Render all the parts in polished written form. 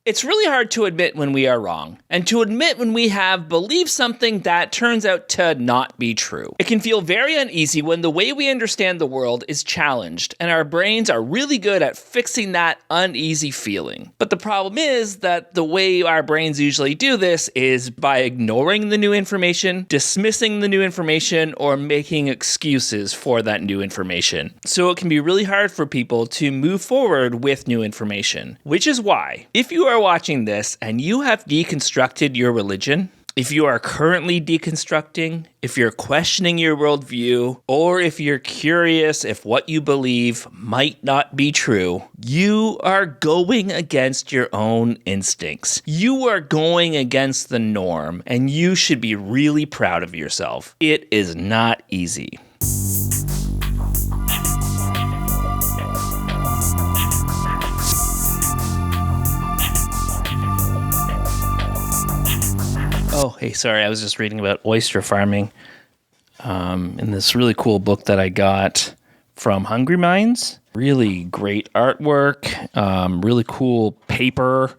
It's really hard to admit when we are wrong, and to admit when we have believed something that turns out to not be true. It can feel very uneasy when the way we understand the world is challenged, and our brains are really good at fixing that uneasy feeling. But the problem is that the way our brains usually do this is by ignoring the new information, dismissing the new information, or making excuses for that new information. So it can be really hard for people to move forward with new information, which is why, if you are watching this and you have deconstructed your religion, if you are currently deconstructing, if you're questioning your worldview, or if you're curious if what you believe might not be true, you are going against your own instincts. You are going against the norm, and you should be really proud of yourself. It is not easy. Oh, hey, sorry, I was just reading about oyster farming in this really cool book that I got from Hungry Minds. Really great artwork, really cool paper,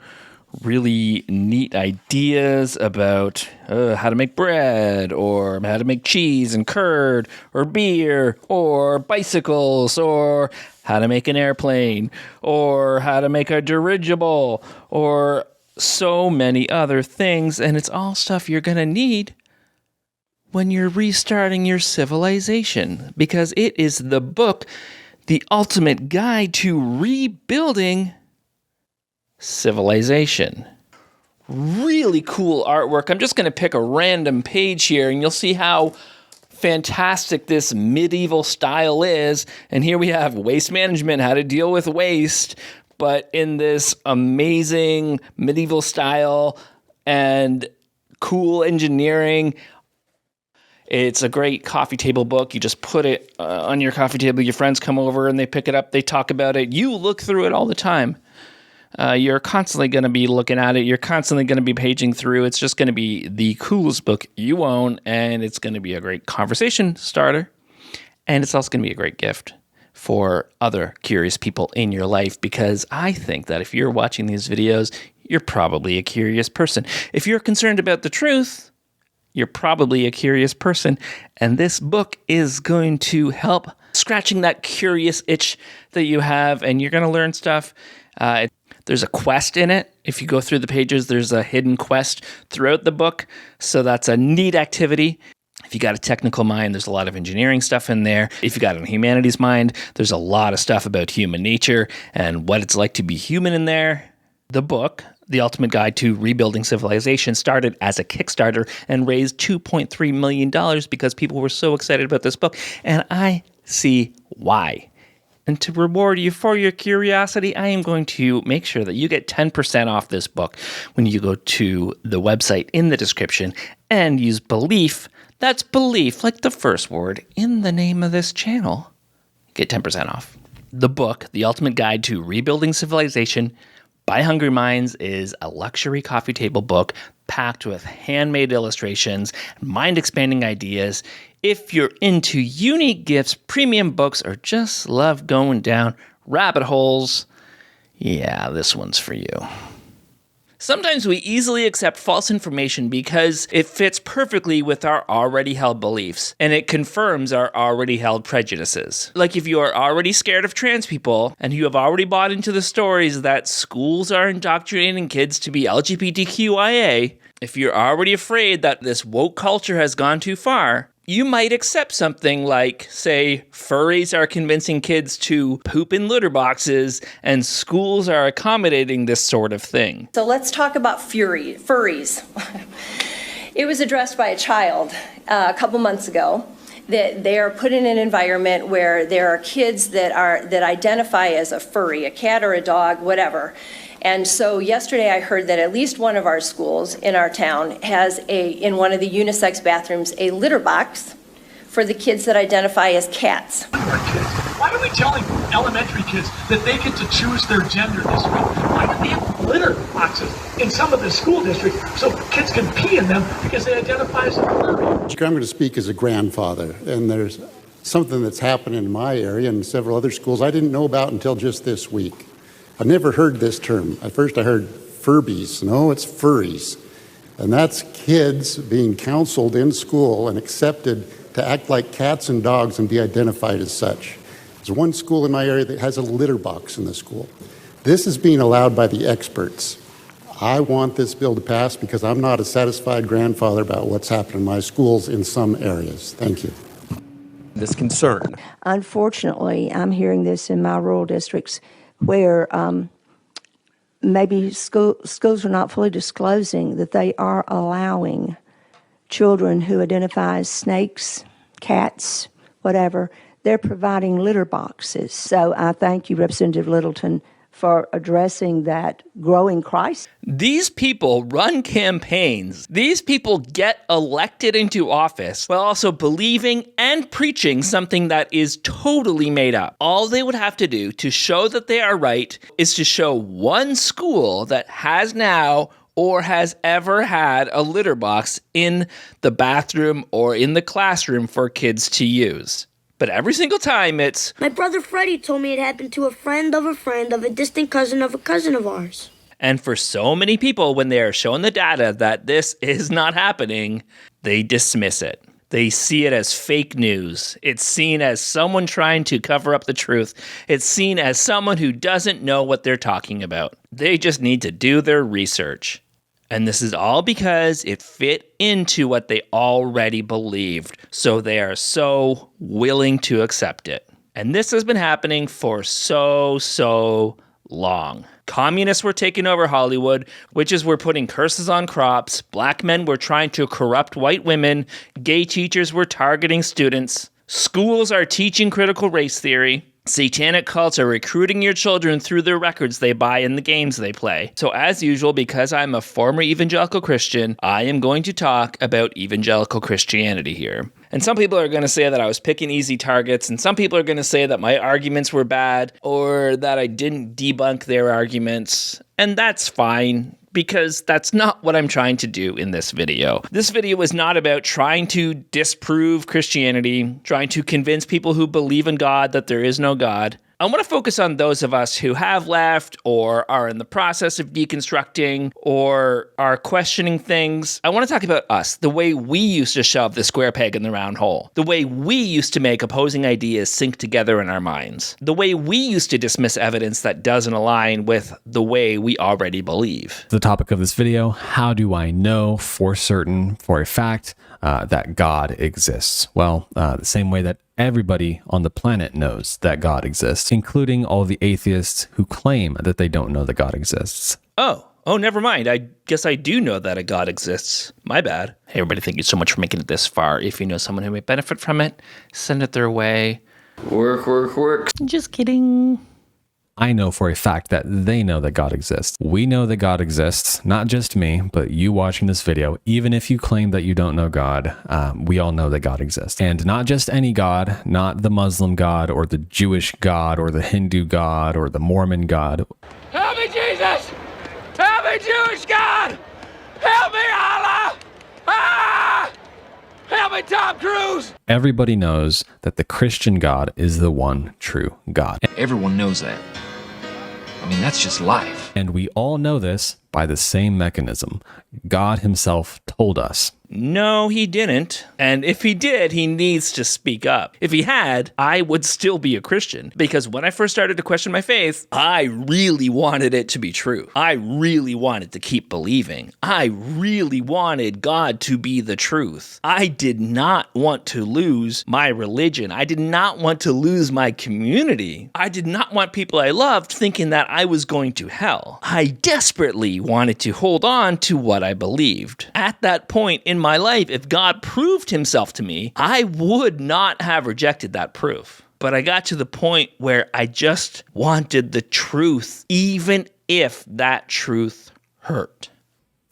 really neat ideas about how to make bread, or how to make cheese and curd, or beer, or bicycles, or how to make an airplane, or how to make a dirigible, or so many other things, and it's all stuff you're going to need when you're restarting your civilization, because it is the book, The Ultimate Guide to Rebuilding Civilization. Really cool artwork. I'm just going to pick a random page here, and you'll see how fantastic this medieval style is. And here we have waste management, how to deal with waste, but in this amazing medieval style and cool engineering. It's a great coffee table book. You just put it on your coffee table. Your friends come over and they pick it up. They talk about it. You look through it all the time. You're constantly going to be looking at it. You're constantly going to be paging through. It's just going to be the coolest book you own, and it's going to be a great conversation starter. And it's also going to be a great gift for other curious people in your life, because I think that if you're watching these videos, you're probably a curious person. If you're concerned about the truth, you're probably a curious person, and this book is going to help scratching that curious itch that you have, and you're going to learn stuff. There's a quest in it. If you go through the pages, there's a hidden quest throughout the book, so that's a neat activity. If you got a technical mind, there's a lot of engineering stuff in there. If you got a humanities mind, there's a lot of stuff about human nature and what it's like to be human in there. The book, The Ultimate Guide to Rebuilding Civilization, started as a Kickstarter and raised $2.3 million because people were so excited about this book. And I see why. And to reward you for your curiosity, I am going to make sure that you get 10% off this book when you go to the website in the description and use BELIEF. That's belief, like the first word in the name of this channel. Get 10% off. The book, The Ultimate Guide to Rebuilding Civilization by Hungry Minds, is a luxury coffee table book packed with handmade illustrations, mind-expanding ideas. If you're into unique gifts, premium books, or just love going down rabbit holes, yeah, this one's for you. Sometimes we easily accept false information because it fits perfectly with our already held beliefs, and it confirms our already held prejudices. Like if you are already scared of trans people, and you have already bought into the stories that schools are indoctrinating kids to be LGBTQIA, if you're already afraid that this woke culture has gone too far, you might accept something like, say, furries are convincing kids to poop in litter boxes and schools are accommodating this sort of thing. So let's talk about furries. It was addressed by a child a couple months ago that they are put in an environment where there are kids that identify as a furry, a cat or a dog, whatever. And so yesterday I heard that at least one of our schools in our town has in one of the unisex bathrooms, a litter box for the kids that identify as cats. Why are we telling elementary kids that they get to choose their gender this way? Why do they have litter boxes in some of the school districts so kids can pee in them because they identify as a furry? I'm going to speak as a grandfather, and there's something that's happening in my area and several other schools I didn't know about until just this week. I've never heard this term. At first I heard Furbies. No, it's furries. And that's kids being counseled in school and accepted to act like cats and dogs and be identified as such. There's one school in my area that has a litter box in the school. This is being allowed by the experts. I want this bill to pass because I'm not a satisfied grandfather about what's happened in my schools in some areas. Thank you. This concern. Unfortunately, I'm hearing this in my rural districts where maybe schools are not fully disclosing that they are allowing children who identify as snakes, cats, whatever, they're providing litter boxes. So I thank you, Representative Littleton, for addressing that growing crisis. These people run campaigns. These people get elected into office while also believing and preaching something that is totally made up. All they would have to do to show that they are right is to show one school that has now or has ever had a litter box in the bathroom or in the classroom for kids to use. But every single time it's, my brother Freddie told me it happened to a friend of a distant cousin of a cousin of ours. And for so many people, when they are shown the data that this is not happening, they dismiss it. They see it as fake news. It's seen as someone trying to cover up the truth. It's seen as someone who doesn't know what they're talking about. They just need to do their research. And this is all because it fit into what they already believed. So they are so willing to accept it. And this has been happening for so long. Communists were taking over Hollywood. Witches were putting curses on crops. Black men were trying to corrupt white women. Gay teachers were targeting students. Schools are teaching critical race theory. Satanic cults are recruiting your children through the records they buy and the games they play. So as usual, because I'm a former evangelical Christian, I am going to talk about evangelical Christianity here. And some people are going to say that I was picking easy targets, and some people are going to say that my arguments were bad, or that I didn't debunk their arguments, and that's fine, because that's not what I'm trying to do in this video. This video is not about trying to disprove Christianity, trying to convince people who believe in God that there is no God. I want to focus on those of us who have left or are in the process of deconstructing or are questioning things. I want to talk about us, the way we used to shove the square peg in the round hole, the way we used to make opposing ideas sync together in our minds, the way we used to dismiss evidence that doesn't align with the way we already believe. The topic of this video, how do I know for certain, for a fact, that God exists? Well, the same way that everybody on the planet knows that God exists, including all the atheists who claim that they don't know that God exists. Oh, never mind. I guess I do know that a God exists. My bad. Hey, everybody, thank you so much for making it this far. If you know someone who may benefit from it, send it their way. Work. Just kidding. I know for a fact that they know that God exists. We know that God exists, not just me, but you watching this video. Even if you claim that you don't know God, we all know that God exists. And not just any God, not the Muslim God or the Jewish God or the Hindu God or the Mormon God. Help me, Jesus! Help me, Jewish God! Help me, Allah! Ah! Help me, Tom Cruise! Everybody knows that the Christian God is the one true God. Everyone knows that. I mean, that's just life. And we all know this by the same mechanism. God himself told us. No, he didn't. And if he did, he needs to speak up. If he had, I would still be a Christian. Because when I first started to question my faith, I really wanted it to be true. I really wanted to keep believing. I really wanted God to be the truth. I did not want to lose my religion. I did not want to lose my community. I did not want people I loved thinking that I was going to hell. I desperately wanted to hold on to what I believed. At that point in my life, if God proved himself to me, I would not have rejected that proof. But I got to the point where I just wanted the truth, even if that truth hurt.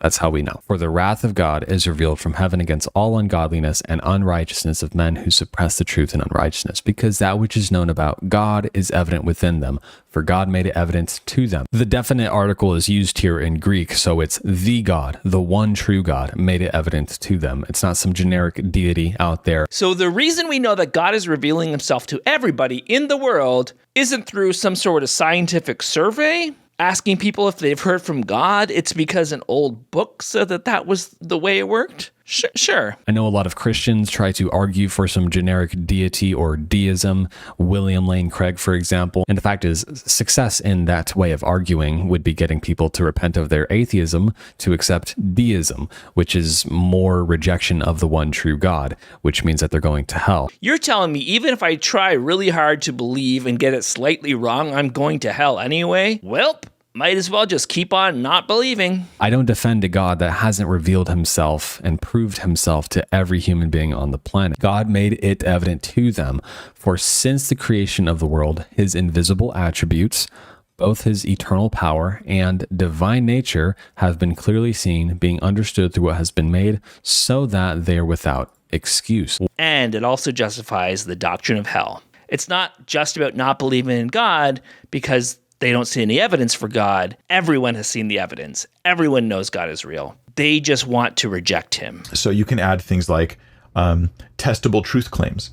That's how we know. For the wrath of God is revealed from heaven against all ungodliness and unrighteousness of men who suppress the truth in unrighteousness, because that which is known about God is evident within them, for God made it evident to them. The definite article is used here in Greek, so it's the God, the one true God, made it evident to them. It's not some generic deity out there. So the reason we know that God is revealing himself to everybody in the world isn't through some sort of scientific survey. asking people if they've heard from God, it's because an old book said that was the way it worked? Sure. I know a lot of Christians try to argue for some generic deity or deism, William Lane Craig, for example. And the fact is, success in that way of arguing would be getting people to repent of their atheism to accept deism, which is more rejection of the one true God, which means that they're going to hell. You're telling me even if I try really hard to believe and get it slightly wrong, I'm going to hell anyway? Welp. Might as well just keep on not believing. I don't defend a God that hasn't revealed himself and proved himself to every human being on the planet. God made it evident to them, for since the creation of the world, his invisible attributes, both his eternal power and divine nature, have been clearly seen, being understood through what has been made, so that they are without excuse. And it also justifies the doctrine of hell. It's not just about not believing in God because they don't see any evidence for God. Everyone has seen the evidence. Everyone knows God is real. They just want to reject him. So you can add things like testable truth claims.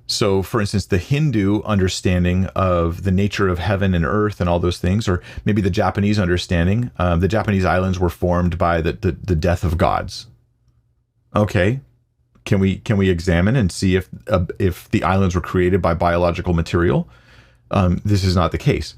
So, for instance, the Hindu understanding of the nature of heaven and earth and all those things, or maybe the Japanese understanding, the Japanese islands were formed by the death of gods. Okay, can we examine and see if the islands were created by biological material? This is not the case.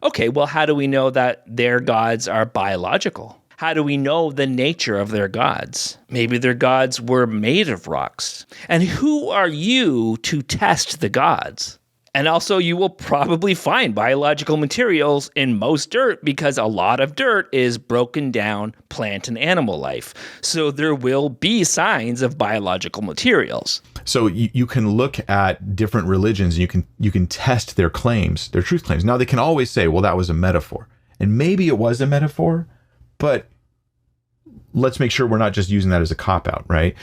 Okay, well, how do we know that their gods are biological? How do we know the nature of their gods? Maybe their gods were made of rocks. And who are you to test the gods? And also, you will probably find biological materials in most dirt because a lot of dirt is broken down plant and animal life. So there will be signs of biological materials. So you can look at different religions and you can test their claims, their truth claims. Now, they can always say, well, that was a metaphor. And maybe it was a metaphor, but let's make sure we're not just using that as a cop-out, right?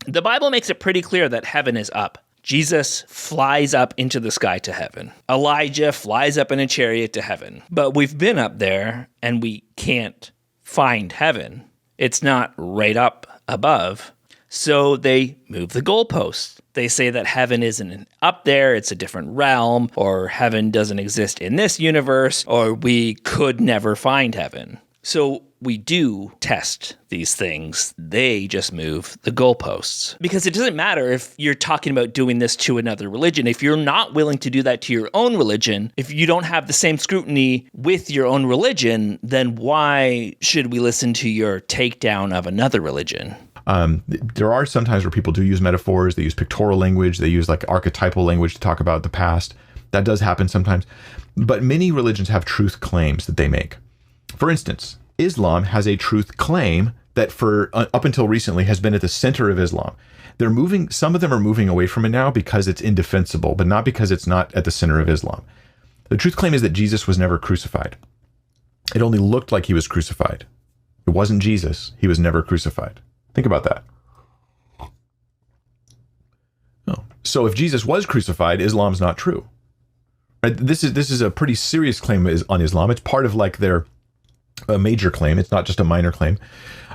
The Bible makes it pretty clear that heaven is up. Jesus flies up into the sky to heaven. Elijah flies up in a chariot to heaven. But we've been up there and we can't find heaven. It's not right up above. So they move the goalposts. They say that heaven isn't up there, it's a different realm, or heaven doesn't exist in this universe, or we could never find heaven. So we do test these things. They just move the goalposts. Because it doesn't matter if you're talking about doing this to another religion. If you're not willing to do that to your own religion, if you don't have the same scrutiny with your own religion, then why should we listen to your takedown of another religion? There are some times where people do use metaphors. They use pictorial language. They use like archetypal language to talk about the past. That does happen sometimes. But many religions have truth claims that they make. For instance, Islam has a truth claim that for up until recently has been at the center of Islam. Some of them are moving away from it now because it's indefensible, but not because it's not at the center of Islam. The truth claim is that Jesus was never crucified. It only looked like he was crucified. It wasn't Jesus. He was never crucified. Think about that. Oh. So if Jesus was crucified, Islam's not true. Right? This is a pretty serious claim on Islam. It's part of like their a major claim. It's not just a minor claim.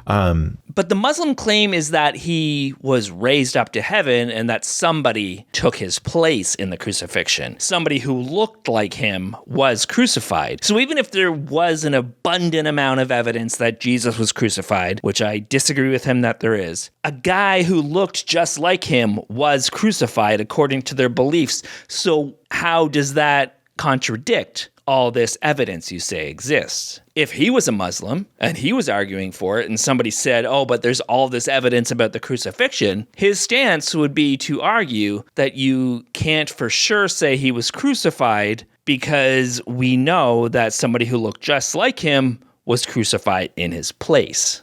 But the Muslim claim is that he was raised up to heaven and that somebody took his place in the crucifixion. Somebody who looked like him was crucified. So even if there was an abundant amount of evidence that Jesus was crucified, which I disagree with him that there is, a guy who looked just like him was crucified according to their beliefs. So how does that contradict all this evidence you say exists? If he was a Muslim and he was arguing for it and somebody said, oh, but there's all this evidence about the crucifixion, his stance would be to argue that you can't for sure say he was crucified because we know that somebody who looked just like him was crucified in his place.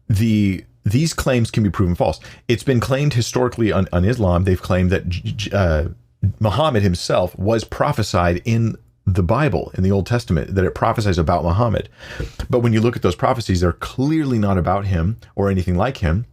These claims can be proven false. It's been claimed historically on Islam. They've claimed that Muhammad himself was prophesied in the Bible, in the Old Testament, that it prophesies about Muhammad. But when you look at those prophecies, they're clearly not about him or anything like him.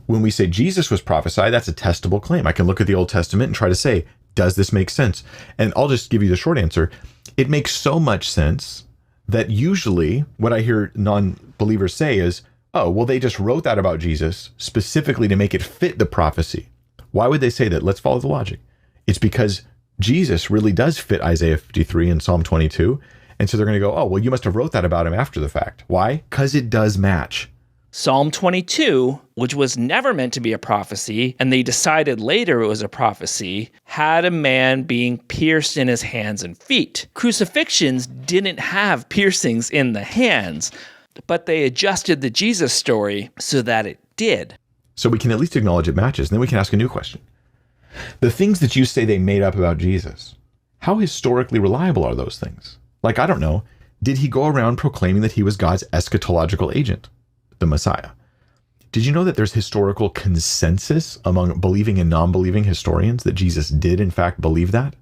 When we say Jesus was prophesied, that's a testable claim. I can look at the Old Testament and try to say, does this make sense? And I'll just give you the short answer. It makes so much sense that usually what I hear non-believers say is, oh, well, they just wrote that about Jesus specifically to make it fit the prophecy. Why would they say that? Let's follow the logic. It's because Jesus really does fit Isaiah 53 and Psalm 22, And so they're going to go, oh, well, you must have wrote that about him after the fact. Why? Because it does match. Psalm 22, which was never meant to be a prophecy, and they decided later it was a prophecy, had a man being pierced in his hands and feet. Crucifixions didn't have piercings in the hands, but they adjusted the Jesus story so that it did. So we can at least acknowledge it matches. And then we can ask a new question. The things that you say they made up about Jesus, how historically reliable are those things? Like, I don't know, did he go around proclaiming that he was God's eschatological agent, the Messiah? Did you know that there's historical consensus among believing and non-believing historians that Jesus did in fact believe that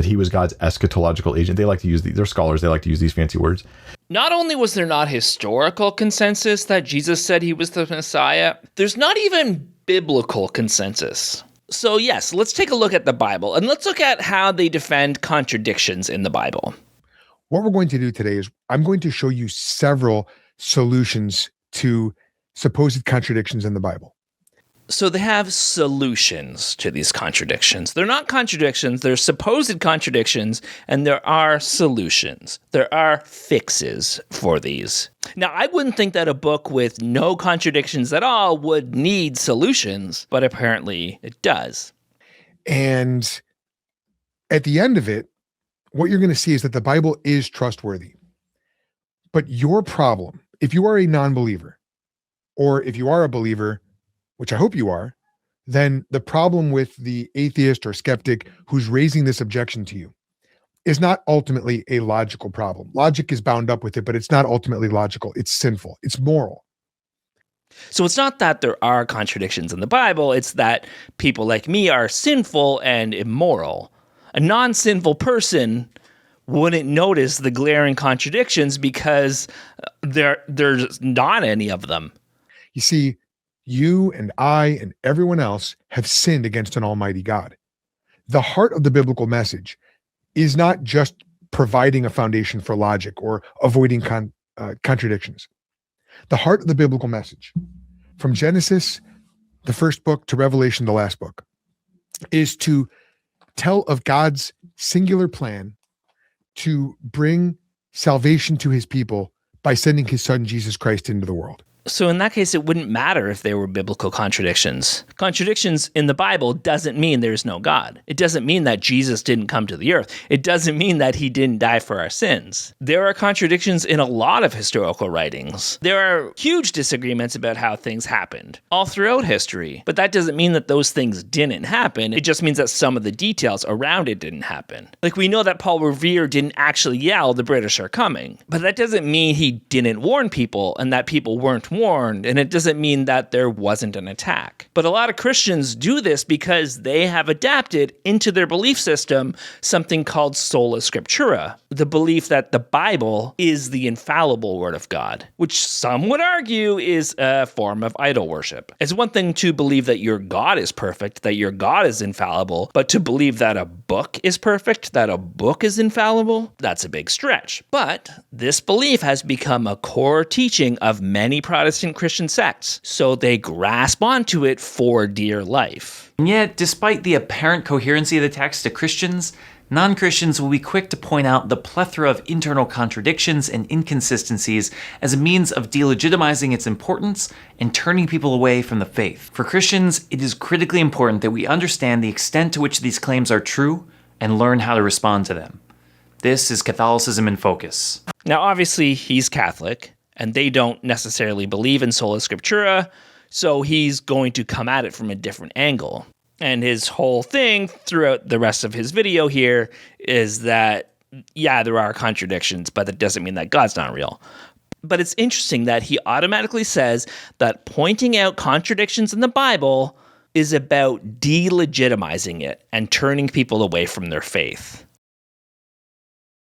he was God's eschatological agent? They like to use they're scholars, they like to use these fancy words. Not only was there not historical consensus that Jesus said he was the Messiah, there's not even biblical consensus. So yes, let's take a look at the Bible, and let's look at how they defend contradictions in the Bible. What we're going to do today is I'm going to show you several solutions to supposed contradictions in the Bible. So they have solutions to these contradictions. They're not contradictions, they're supposed contradictions, and there are solutions. There are fixes for these. Now, I wouldn't think that a book with no contradictions at all would need solutions, but apparently it does. And at the end of it, what you're going to see is that the Bible is trustworthy. But your problem, if you are a non-believer, or if you are a believer, which I hope you are, then the problem with the atheist or skeptic who's raising this objection to you is not ultimately a logical problem. Logic is bound up with it, but it's not ultimately logical. It's sinful. It's moral. So it's not that there are contradictions in the Bible, it's that people like me are sinful and immoral. A non-sinful person wouldn't notice the glaring contradictions because there's not any of them. You see, you and I and everyone else have sinned against an almighty God. The heart of the biblical message is not just providing a foundation for logic or avoiding contradictions. The heart of the biblical message, from Genesis, the first book, to Revelation, the last book, is to tell of God's singular plan to bring salvation to his people by sending his son, Jesus Christ, into the world. So in that case, it wouldn't matter if there were biblical contradictions. Contradictions in the Bible doesn't mean there's no God. It doesn't mean that Jesus didn't come to the earth. It doesn't mean that he didn't die for our sins. There are contradictions in a lot of historical writings. There are huge disagreements about how things happened all throughout history. But that doesn't mean that those things didn't happen. It just means that some of the details around it didn't happen. Like, we know that Paul Revere didn't actually yell, "The British are coming." But that doesn't mean he didn't warn people and that people weren't warned, and it doesn't mean that there wasn't an attack. But a lot of Christians do this because they have adapted into their belief system something called sola scriptura, the belief that the Bible is the infallible word of God, which some would argue is a form of idol worship. It's one thing to believe that your God is perfect, that your God is infallible, but to believe that a book is perfect, that a book is infallible, that's a big stretch. But this belief has become a core teaching of many Protestant Christian sects, so they grasp onto it for dear life. And yet, despite the apparent coherency of the text to Christians, non-Christians will be quick to point out the plethora of internal contradictions and inconsistencies as a means of delegitimizing its importance and turning people away from the faith. For Christians, it is critically important that we understand the extent to which these claims are true and learn how to respond to them. This is Catholicism in Focus. Now, obviously, he's Catholic, and they don't necessarily believe in sola scriptura, so he's going to come at it from a different angle. And his whole thing throughout the rest of his video here is that, yeah, there are contradictions, but that doesn't mean that God's not real. But it's interesting that he automatically says that pointing out contradictions in the Bible is about delegitimizing it and turning people away from their faith.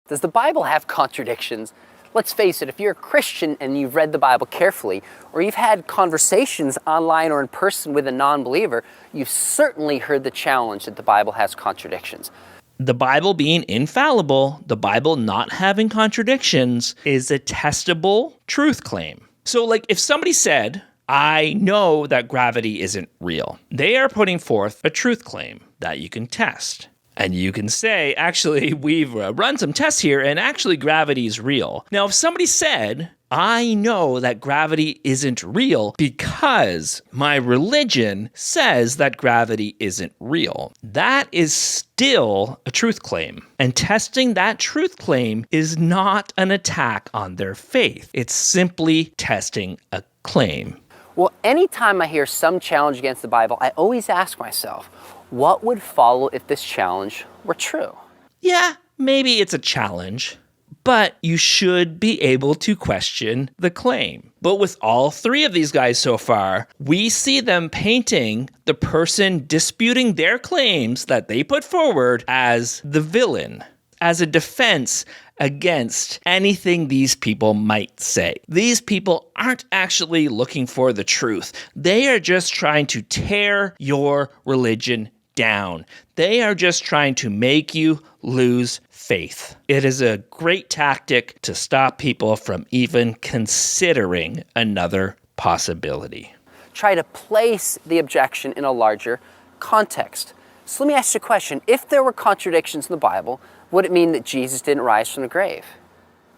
Does the Bible have contradictions? Let's face it, if you're a Christian and you've read the Bible carefully, or you've had conversations online or in person with a non-believer, you've certainly heard the challenge that the Bible has contradictions. The Bible being infallible, the Bible not having contradictions, is a testable truth claim. So, like, if somebody said, "I know that gravity isn't real," they are putting forth a truth claim that you can test. And you can say, actually, we've run some tests here, and actually gravity is real. Now, if somebody said, I know that gravity isn't real because my religion says that gravity isn't real, that is still a truth claim. And testing that truth claim is not an attack on their faith. It's simply testing a claim. Well, anytime I hear some challenge against the Bible, I always ask myself, what would follow if this challenge were true? Yeah, maybe it's a challenge, but you should be able to question the claim. But with all three of these guys so far, we see them painting the person disputing their claims that they put forward as the villain, as a defense against anything these people might say. These people aren't actually looking for the truth. They are just trying to tear your religion down. They are just trying to make you lose faith. It is a great tactic to stop people from even considering another possibility. Try to place the objection in a larger context. So let me ask you a question. If there were contradictions in the Bible, would it mean that Jesus didn't rise from the grave?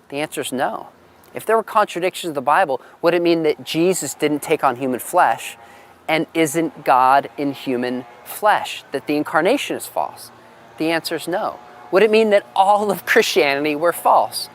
The answer is no. If there were contradictions in the Bible, would it mean that Jesus didn't take on human flesh and isn't God in human flesh, that the incarnation is false? The answer is no. Would it mean that all of Christianity were false?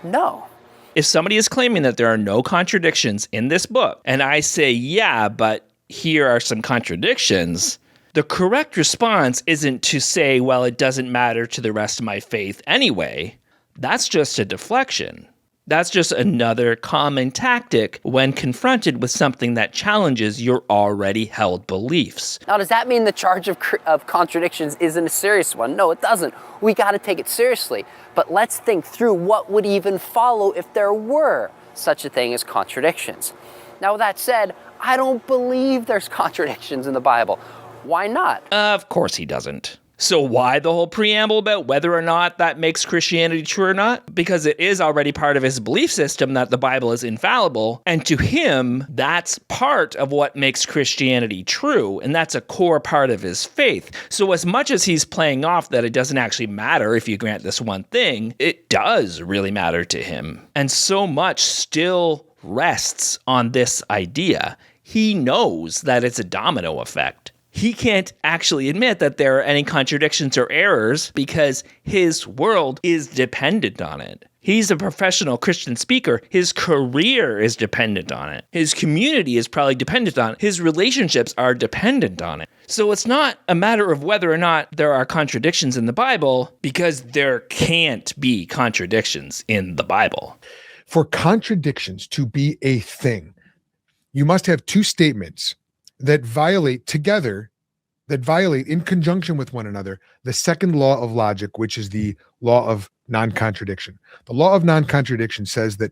No. If somebody is claiming that there are no contradictions in this book, and I say, yeah, but here are some contradictions, the correct response isn't to say, well, it doesn't matter to the rest of my faith anyway. That's just a deflection. That's just another common tactic when confronted with something that challenges your already held beliefs. Now, does that mean the charge of contradictions isn't a serious one? No, it doesn't. We got to take it seriously. But let's think through what would even follow if there were such a thing as contradictions. Now, with that said, I don't believe there's contradictions in the Bible. Why not? Of course he doesn't. So why the whole preamble about whether or not that makes Christianity true or not? Because it is already part of his belief system that the Bible is infallible, and to him, that's part of what makes Christianity true, and that's a core part of his faith. So as much as he's playing off that it doesn't actually matter if you grant this one thing, it does really matter to him. And so much still rests on this idea. He knows that it's a domino effect. He can't actually admit that there are any contradictions or errors because his world is dependent on it. He's a professional Christian speaker. His career is dependent on it. His community is probably dependent on it. His relationships are dependent on it. So it's not a matter of whether or not there are contradictions in the Bible, because there can't be contradictions in the Bible. For contradictions to be a thing, you must have two statements that violate in conjunction with one another, the second law of logic, which is the law of non-contradiction. The law of non-contradiction says that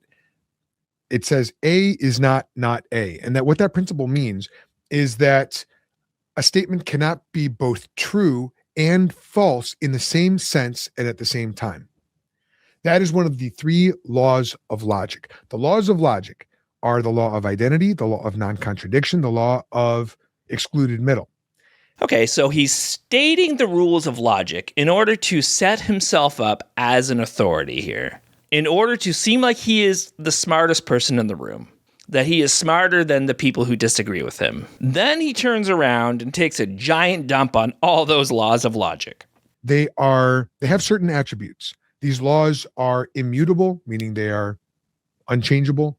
it says A is not A. And that what that principle means is that a statement cannot be both true and false in the same sense and at the same time. That is one of the three laws of logic. The laws of logic are the law of identity, the law of non-contradiction, the law of excluded middle. Okay, so he's stating the rules of logic in order to set himself up as an authority here, in order to seem like he is the smartest person in the room, that he is smarter than the people who disagree with him. Then he turns around and takes a giant dump on all those laws of logic. They have certain attributes. These laws are immutable, meaning they are unchangeable.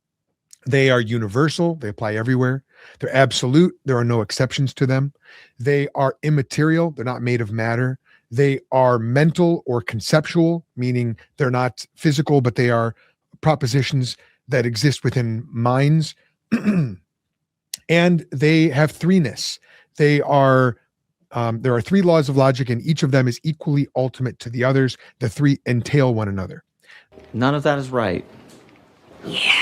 They are universal. They apply everywhere. They're absolute. There are no exceptions to them. They are immaterial. They're not made of matter. They are mental or conceptual, meaning they're not physical, but they are propositions that exist within minds. And they have threeness. There are three laws of logic, and each of them is equally ultimate to the others. The three entail one another. None of that is right. Yeah.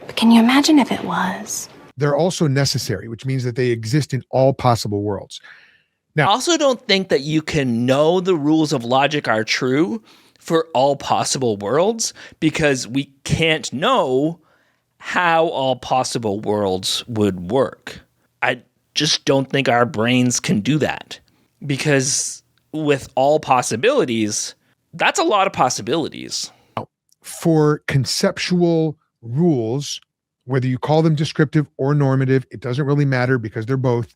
But can you imagine if it was? They're also necessary, which means that they exist in all possible worlds. Now, I also don't think that you can know the rules of logic are true for all possible worlds, because we can't know how all possible worlds would work. I just don't think our brains can do that, because with all possibilities, that's a lot of possibilities. For conceptual rules, whether you call them descriptive or normative, it doesn't really matter because they're both,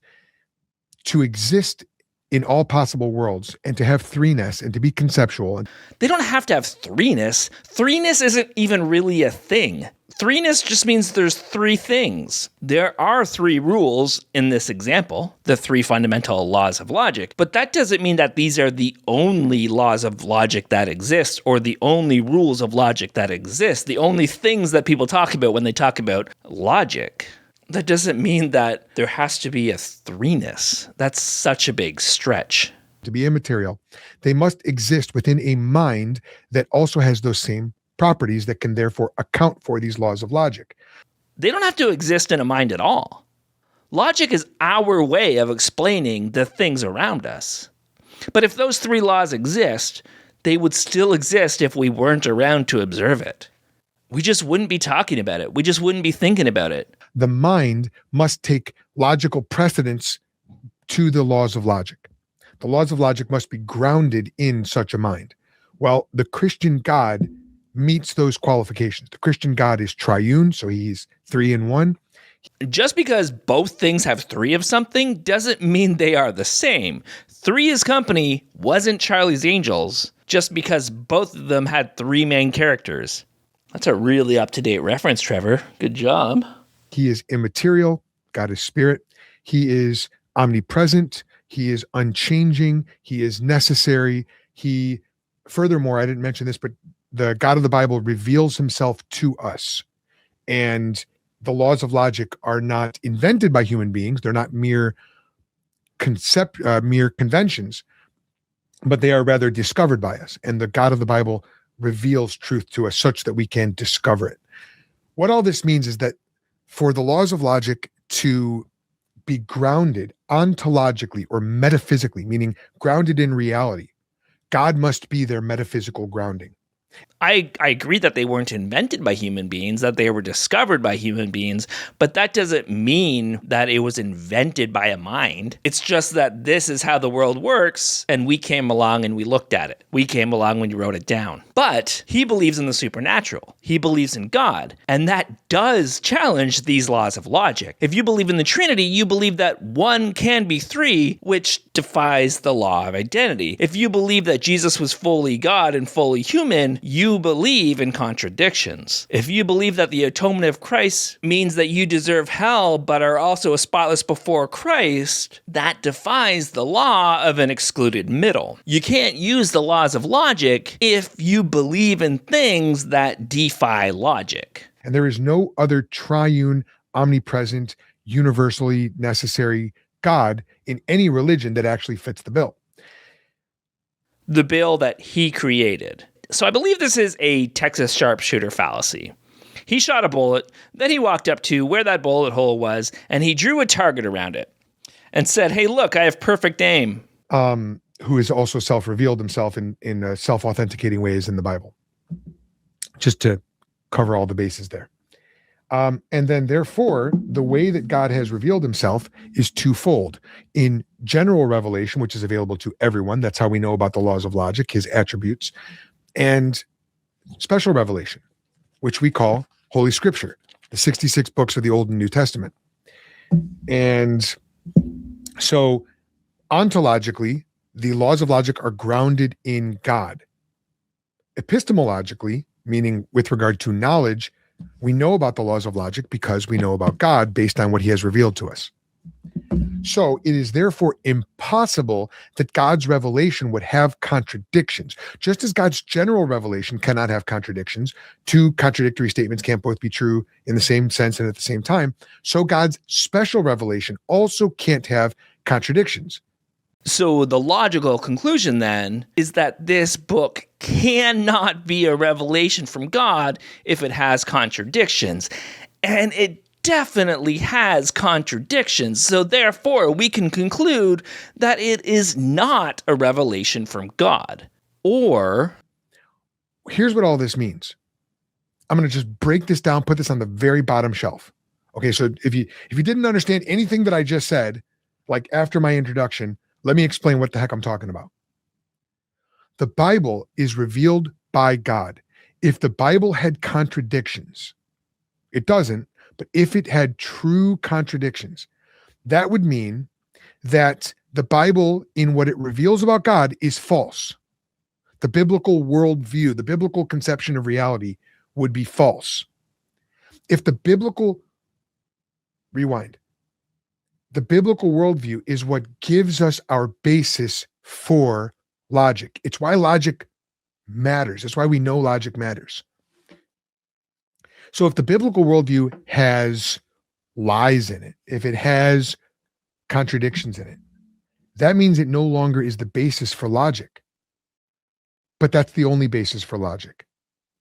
to exist in all possible worlds and to have threeness and to be conceptual. They don't have to have threeness. Threeness isn't even really a thing. Threeness just means there's three things. There are three rules in this example, the three fundamental laws of logic, but that doesn't mean that these are the only laws of logic that exist or the only rules of logic that exist, the only things that people talk about when they talk about logic. That doesn't mean that there has to be a threeness. That's such a big stretch. To be immaterial, they must exist within a mind that also has those same properties that can therefore account for these laws of logic. They don't have to exist in a mind at all. Logic is our way of explaining the things around us. But if those three laws exist, they would still exist if we weren't around to observe it. We just wouldn't be talking about it. We just wouldn't be thinking about it. The mind must take logical precedence to the laws of logic. The laws of logic must be grounded in such a mind. Well, the Christian God meets those qualifications. The Christian God is triune, so he's three in one. Just because both things have three of something doesn't mean they are the same. Three's Company wasn't Charlie's Angels just because both of them had three main characters. That's a really up-to-date reference, Trevor. Good job. He is immaterial. God is spirit. He is omnipresent. He is unchanging. He is necessary. Furthermore, I didn't mention this, but the God of the Bible reveals himself to us. And the laws of logic are not invented by human beings. They're not mere conventions, but they are rather discovered by us. And the God of the Bible reveals truth to us such that we can discover it. What all this means is that for the laws of logic to be grounded ontologically or metaphysically, meaning grounded in reality, God must be their metaphysical grounding. I agree that they weren't invented by human beings, that they were discovered by human beings, but that doesn't mean that it was invented by a mind. It's just that this is how the world works, and we came along and we looked at it. We came along when you wrote it down. But he believes in the supernatural. He believes in God, and that does challenge these laws of logic. If you believe in the Trinity, you believe that one can be three, which defies the law of identity. If you believe that Jesus was fully God and fully human, you believe in contradictions. If you believe that the atonement of Christ means that you deserve hell but are also spotless before Christ, that defies the law of an excluded middle. You can't use the laws of logic if you believe in things that defy logic. And there is no other triune, omnipresent, universally necessary God in any religion that actually fits the bill. The bill that he created. So I believe this is a Texas sharpshooter fallacy. He shot a bullet, then he walked up to where that bullet hole was, and he drew a target around it and said, "Hey, look, I have perfect aim." Who has also self-revealed himself in self-authenticating ways in the Bible. Just to cover all the bases there. And then therefore, the way that God has revealed himself is twofold. In general revelation, which is available to everyone, that's how we know about the laws of logic, his attributes, and special revelation, which we call Holy Scripture, the 66 books of the Old and New Testament. And so ontologically, the laws of logic are grounded in God. Epistemologically, meaning with regard to knowledge, we know about the laws of logic because we know about God based on what he has revealed to us. So it is therefore impossible that God's revelation would have contradictions. Just as God's general revelation cannot have contradictions, two contradictory statements can't both be true in the same sense and at the same time, so God's special revelation also can't have contradictions. So the logical conclusion then is that this book cannot be a revelation from God if it has contradictions. And it definitely has contradictions. So therefore, we can conclude that it is not a revelation from God. Or here's what all this means. I'm going to just break this down, put this on the very bottom shelf. Okay, so if you didn't understand anything that I just said, like after my introduction, let me explain what the heck I'm talking about. The Bible is revealed by God. If the Bible had contradictions, it doesn't, but if it had true contradictions, that would mean that the Bible, in what it reveals about God, is false. The biblical worldview, the biblical conception of reality would be false. If the biblical worldview is what gives us our basis for logic. It's why logic matters. It's why we know logic matters. So if the biblical worldview has lies in it, if it has contradictions in it, that means it no longer is the basis for logic. But that's the only basis for logic.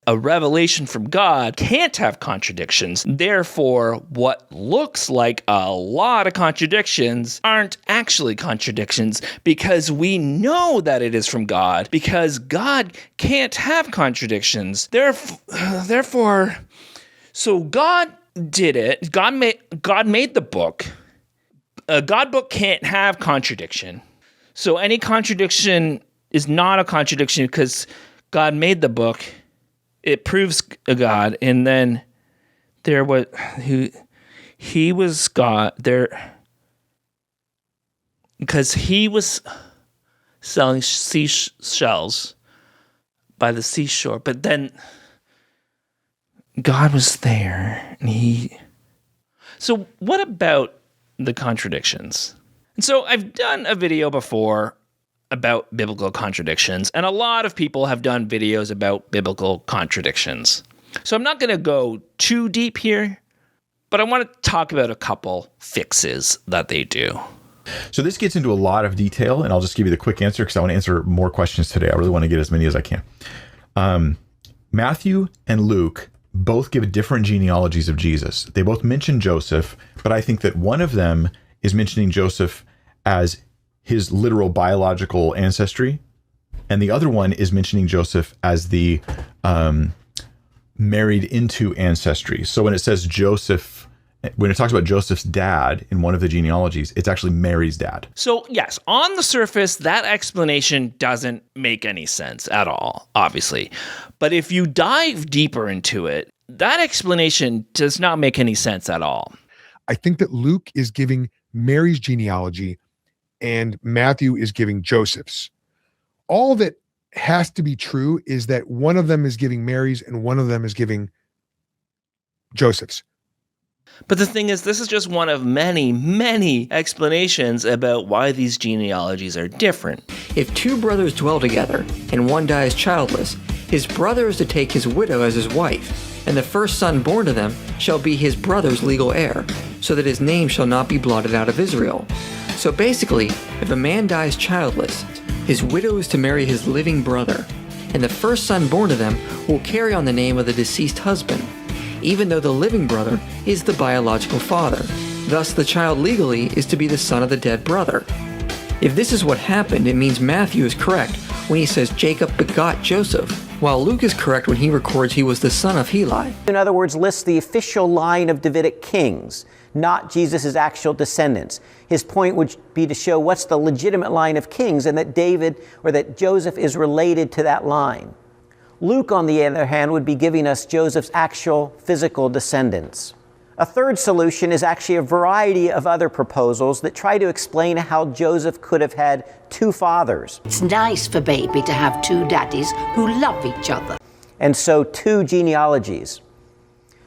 A revelation from God can't have contradictions. Therefore, what looks like a lot of contradictions aren't actually contradictions, because we know that it is from God, because God can't have contradictions. Therefore, so God did it. God made the book. A God book can't have contradiction. So any contradiction is not a contradiction because God made the book. It proves a God, and then there was he was God there because he was selling seashells by the seashore, but then God was there, and So what about the contradictions? And so I've done a video before about biblical contradictions, and a lot of people have done videos about biblical contradictions. So I'm not going to go too deep here, but I want to talk about a couple fixes that they do. So this gets into a lot of detail, and I'll just give you the quick answer because I want to answer more questions today. I really want to get as many as I can. Matthew and Luke both give different genealogies of Jesus. They both mention Joseph, but I think that one of them is mentioning Joseph as his literal biological ancestry, and the other one is mentioning Joseph as the married into ancestry. So when it says Joseph, when it talks about Joseph's dad in one of the genealogies, it's actually Mary's dad. So yes, on the surface, that explanation doesn't make any sense at all, obviously. But if you dive deeper into it, that explanation does not make any sense at all. I think that Luke is giving Mary's genealogy and Matthew is giving Joseph's. All that has to be true is that one of them is giving Mary's and one of them is giving Joseph's. But the thing is, this is just one of many, many explanations about why these genealogies are different. If two brothers dwell together and one dies childless, his brother is to take his widow as his wife, and the first son born to them shall be his brother's legal heir, so that his name shall not be blotted out of Israel. So basically, if a man dies childless, his widow is to marry his living brother, and the first son born to them will carry on the name of the deceased husband, even though the living brother is the biological father. Thus, the child legally is to be the son of the dead brother. If this is what happened, it means Matthew is correct when he says Jacob begot Joseph, while Luke is correct when he records he was the son of Heli. In other words, lists the official line of Davidic kings, not Jesus' actual descendants. His point would be to show what's the legitimate line of kings and that David or that Joseph is related to that line. Luke, on the other hand, would be giving us Joseph's actual physical descendants. A third solution is actually a variety of other proposals that try to explain how Joseph could have had two fathers. It's nice for baby to have two daddies who love each other. And so two genealogies.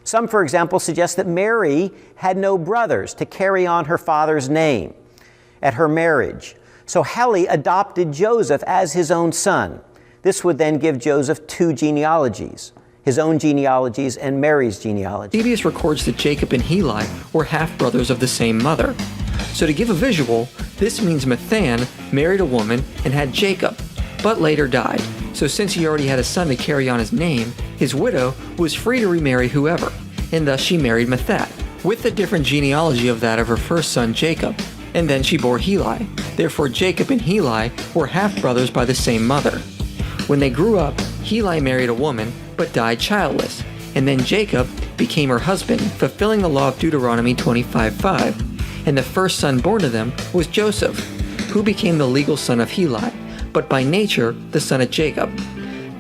Some, for example, suggest that Mary had no brothers to carry on her father's name at her marriage. So Heli adopted Joseph as his own son. This would then give Joseph two genealogies, his own genealogies and Mary's genealogy. Eusebius records that Jacob and Heli were half-brothers of the same mother. So to give a visual, this means Mathan married a woman and had Jacob, but later died. So since he already had a son to carry on his name, his widow was free to remarry whoever, and thus she married Mathat, with a different genealogy of that of her first son Jacob, and then she bore Heli. Therefore Jacob and Heli were half-brothers by the same mother. When they grew up, Heli married a woman, but died childless, and then Jacob became her husband, fulfilling the law of Deuteronomy 25:5. And the first son born to them was Joseph, who became the legal son of Heli. but by nature the son of Jacob.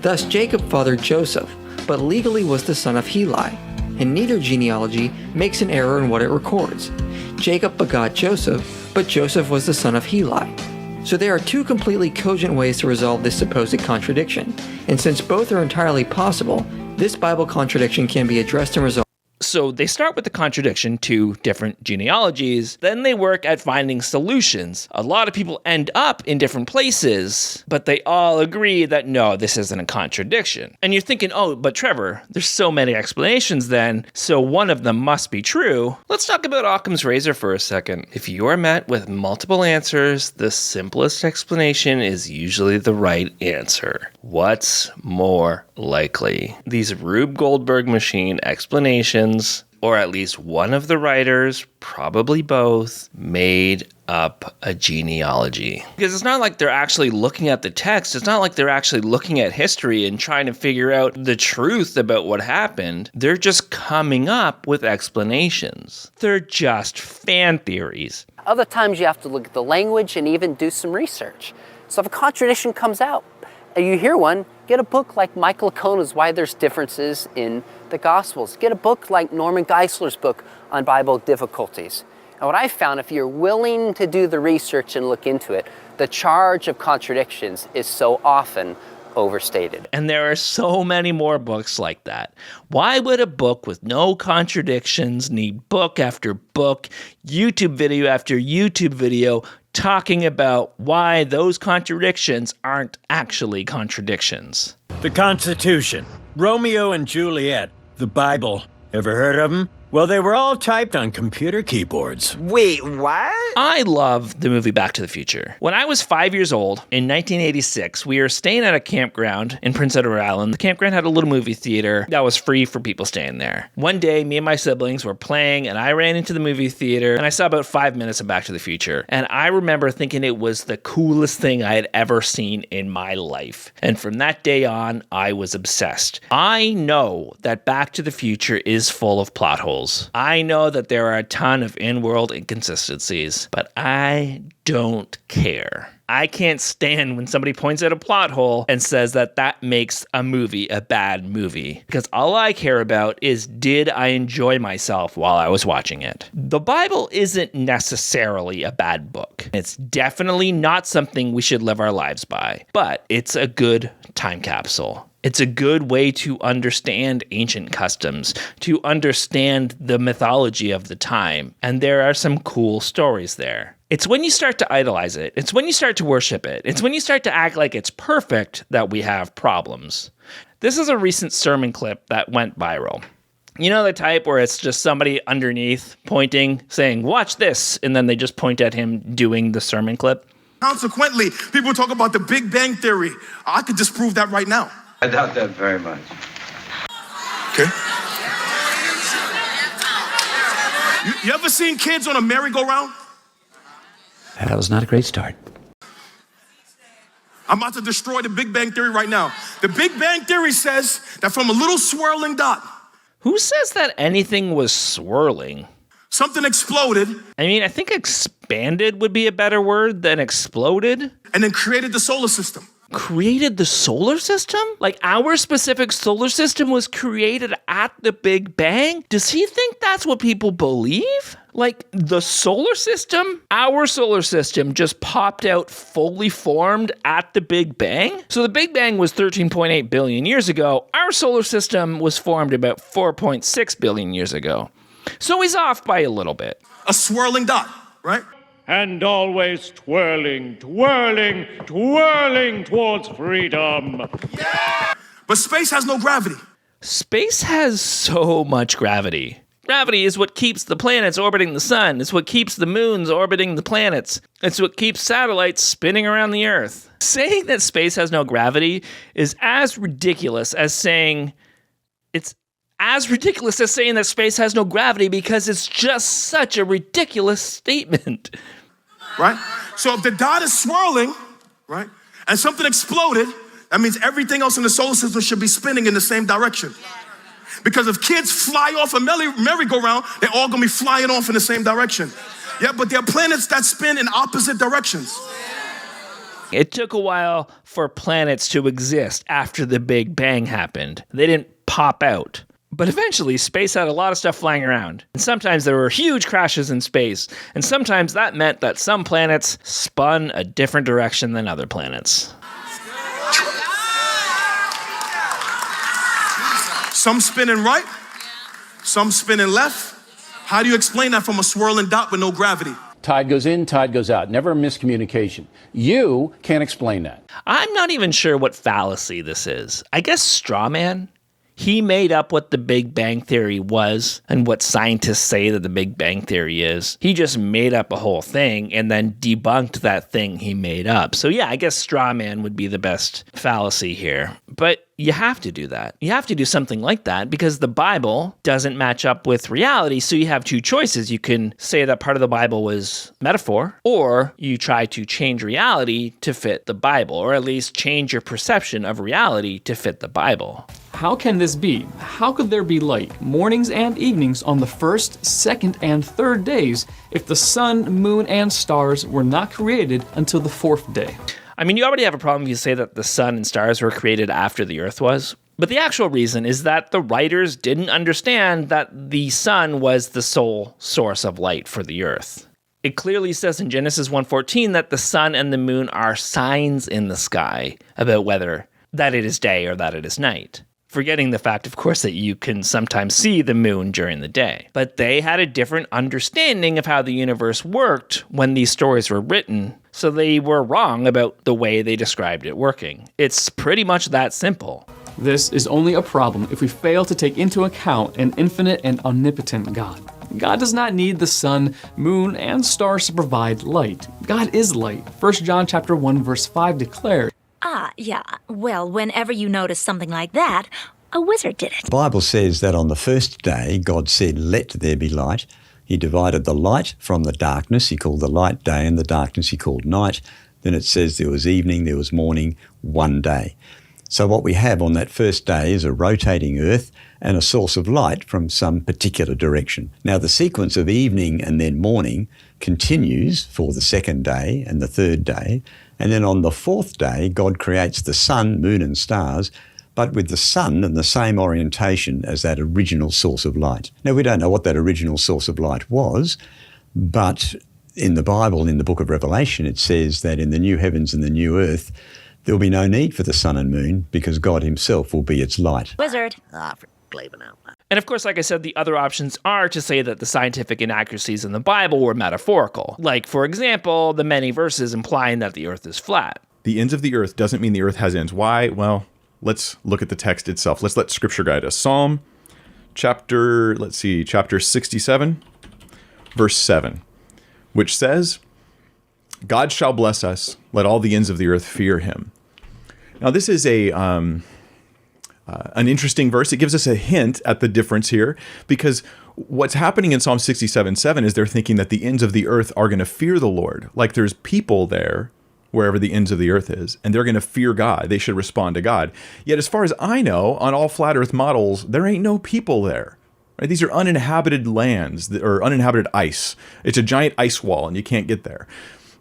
Thus Jacob fathered Joseph, but legally was the son of Heli, and neither genealogy makes an error in what it records. Jacob begot Joseph, but Joseph was the son of Heli. So there are two completely cogent ways to resolve this supposed contradiction, and since both are entirely possible, this Bible contradiction can be addressed and resolved. So they start with the contradiction, two different genealogies, then they work at finding solutions. A lot of people end up in different places, but they all agree that no, this isn't a contradiction. And you're thinking, oh, but Trevor, there's so many explanations then, so one of them must be true. Let's talk about Occam's razor for a second. If you are met with multiple answers, the simplest explanation is usually the right answer. What's more likely? These Rube Goldberg machine explanations, or at least one of the writers, probably both, made up a genealogy. Because it's not like they're actually looking at the text. It's not like they're actually looking at history and trying to figure out the truth about what happened. They're just coming up with explanations. They're just fan theories. Other times you have to look at the language and even do some research. So if a contradiction comes out and you hear one, get a book like Michael Licona's Why There's Differences in the Gospels. Get a book like Norman Geisler's book on Bible difficulties. And what I found, if you're willing to do the research and look into it, the charge of contradictions is so often overstated. And there are so many more books like that. Why would a book with no contradictions need book after book, YouTube video after YouTube video, talking about why those contradictions aren't actually contradictions? The Constitution, Romeo and Juliet, the Bible. Ever heard of them? Well, they were all typed on computer keyboards. Wait, what? I love the movie Back to the Future. When I was 5 years old, in 1986, we were staying at a campground in Prince Edward Island. The campground had a little movie theater that was free for people staying there. One day, me and my siblings were playing, and I ran into the movie theater, and I saw about 5 minutes of Back to the Future. And I remember thinking it was the coolest thing I had ever seen in my life. And from that day on, I was obsessed. I know that Back to the Future is full of plot holes. I know that there are a ton of in-world inconsistencies, but I don't care. I can't stand when somebody points out a plot hole and says that that makes a movie a bad movie. Because all I care about is, did I enjoy myself while I was watching it? The Bible isn't necessarily a bad book. It's definitely not something we should live our lives by, but it's a good time capsule. It's a good way to understand ancient customs, to understand the mythology of the time, and there are some cool stories there. It's when you start to idolize it, it's when you start to worship it, it's when you start to act like it's perfect that we have problems. This is a recent sermon clip that went viral. You know the type where it's just somebody underneath pointing, saying, "Watch this," and then they just point at him doing the sermon clip? Consequently, people talk about the Big Bang Theory. I could disprove that right now. I doubt that very much. Okay. You ever seen kids on a merry-go-round? That was not a great start. I'm about to destroy the Big Bang Theory right now. The Big Bang Theory says that from a little swirling dot. Who says that anything was swirling? Something exploded. I mean, I think expanded would be a better word than exploded. And then created the solar system. Created the solar system? Like our specific solar system was created at the Big Bang? Does he think that's what people believe? Like the solar system? Our solar system just popped out fully formed at the Big Bang? So the Big Bang was 13.8 billion years ago. Our solar system was formed about 4.6 billion years ago. So he's off by a little bit. A swirling dot, right? And always twirling, twirling, twirling towards freedom. Yeah! But space has no gravity. Space has so much gravity. Gravity is what keeps the planets orbiting the sun. It's what keeps the moons orbiting the planets. It's what keeps satellites spinning around the Earth. Saying that space has no gravity is as ridiculous as saying that space has no gravity, because it's just such a ridiculous statement. Right? So if the dot is swirling, right, and something exploded, that means everything else in the solar system should be spinning in the same direction. Because if kids fly off a merry-go-round, they're all going to be flying off in the same direction. Yeah, but there are planets that spin in opposite directions. It took a while for planets to exist after the Big Bang happened. They didn't pop out. But eventually, space had a lot of stuff flying around. And sometimes there were huge crashes in space. And sometimes that meant that some planets spun a different direction than other planets. Some spinning right, some spinning left. How do you explain that from a swirling dot with no gravity? Tide goes in, tide goes out. Never a miscommunication. You can't explain that. I'm not even sure what fallacy this is. I guess straw man? He made up what the Big Bang Theory was and what scientists say that the Big Bang Theory is. He just made up a whole thing and then debunked that thing he made up. So yeah, I guess straw man would be the best fallacy here. But you have to do that. You have to do something like that because the Bible doesn't match up with reality. So you have two choices. You can say that part of the Bible was metaphor, or you try to change reality to fit the Bible, or at least change your perception of reality to fit the Bible. How can this be? How could there be light, mornings and evenings on the first, second, and third days if the sun, moon, and stars were not created until the fourth day? I mean, you already have a problem if you say that the sun and stars were created after the earth was. But the actual reason is that the writers didn't understand that the sun was the sole source of light for the earth. It clearly says in Genesis 1:14 that the sun and the moon are signs in the sky about whether that it is day or that it is night. Forgetting the fact, of course, that you can sometimes see the moon during the day. But they had a different understanding of how the universe worked when these stories were written, so they were wrong about the way they described it working. It's pretty much that simple. This is only a problem if we fail to take into account an infinite and omnipotent God. God does not need the sun, moon, and stars to provide light. God is light. 1 John chapter 1, verse 5 declares, Yeah. Well, whenever you notice something like that, a wizard did it. The Bible says that on the first day, God said, "Let there be light." He divided the light from the darkness. He called the light day, and the darkness he called night. Then it says there was evening, there was morning, one day. So what we have on that first day is a rotating earth and a source of light from some particular direction. Now, the sequence of evening and then morning continues for the second day and the third day. And then on the fourth day, God creates the sun, moon, and stars, but with the sun in the same orientation as that original source of light. Now, we don't know what that original source of light was, but in the Bible, in the book of Revelation, it says that in the new heavens and the new earth, there will be no need for the sun and moon because God himself will be its light. Wizard. For blaming out. And of course, like I said, the other options are to say that the scientific inaccuracies in the Bible were metaphorical. Like, for example, the many verses implying that the earth is flat. The ends of the earth doesn't mean the earth has ends. Why? Well, let's look at the text itself. Let's let scripture guide us. Psalm chapter 67, verse 7, which says, "God shall bless us, let all the ends of the earth fear him." Now, this is an interesting verse. It gives us a hint at the difference here, because what's happening in Psalm 67:7 is they're thinking that the ends of the earth are going to fear the Lord. Like there's people there wherever the ends of the earth is, and they're going to fear God. They should respond to God. Yet, as far as I know, on all flat earth models, there ain't no people there. Right? These are uninhabited lands or uninhabited ice. It's a giant ice wall, and you can't get there.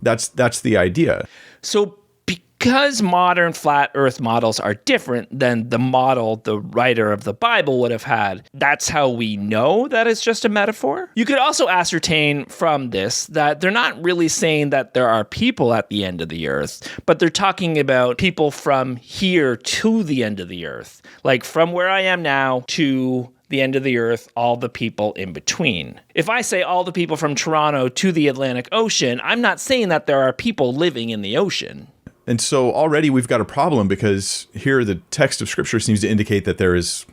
That's the idea. So because modern flat earth models are different than the model the writer of the Bible would have had, that's how we know that it's just a metaphor? You could also ascertain from this that they're not really saying that there are people at the end of the earth, but they're talking about people from here to the end of the earth. Like from where I am now to the end of the earth, all the people in between. If I say all the people from Toronto to the Atlantic Ocean, I'm not saying that there are people living in the ocean. And so already we've got a problem, because here the text of scripture seems to indicate that there is